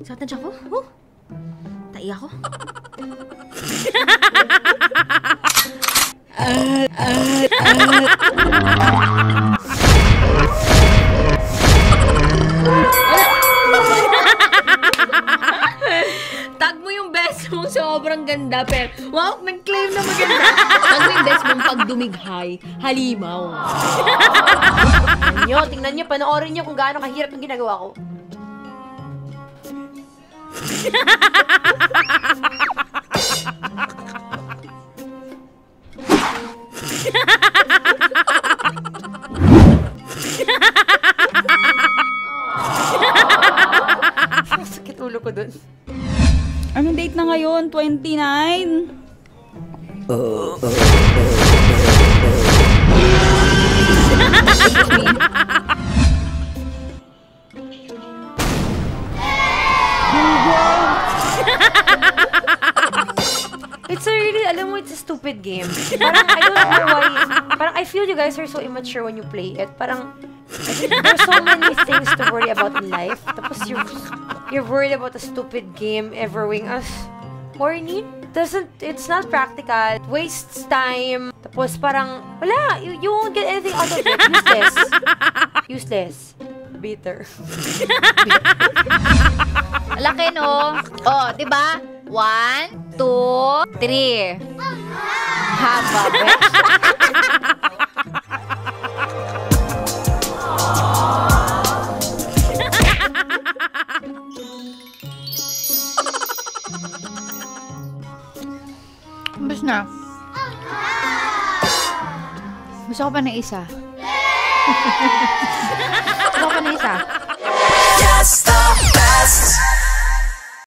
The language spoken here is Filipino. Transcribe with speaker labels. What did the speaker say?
Speaker 1: Sakit na dyan ko? Oh. Tai ako. Tag mo yung best mong sobrang ganda, pero wow, nag-claim na maganda. Tag mo yung best mong pagdumighay, halimaw. Tingnan nyo, panoorin nyo kung gaano kahirap yung ginagawa ko. Sakit ulo ko dun.
Speaker 2: Anong date na ngayon? 29?
Speaker 1: It's a really, alam mo, it's a stupid game. Parang, I don't know why, parang I feel you guys are so immature when you play it. Parang, there's so many things to worry about in life. Tapos you're worried about a stupid game everywhere us. Horny? It's not practical. It wastes time. Tapos parang, wala, you won't get anything out of it. Useless. Useless. Bitter.
Speaker 3: Laki, no? Oh, diba? 1, 2, 3. Haba, besh.
Speaker 2: Bus na. Gusto ko pa ng isa. Gusto ko pa ng isa.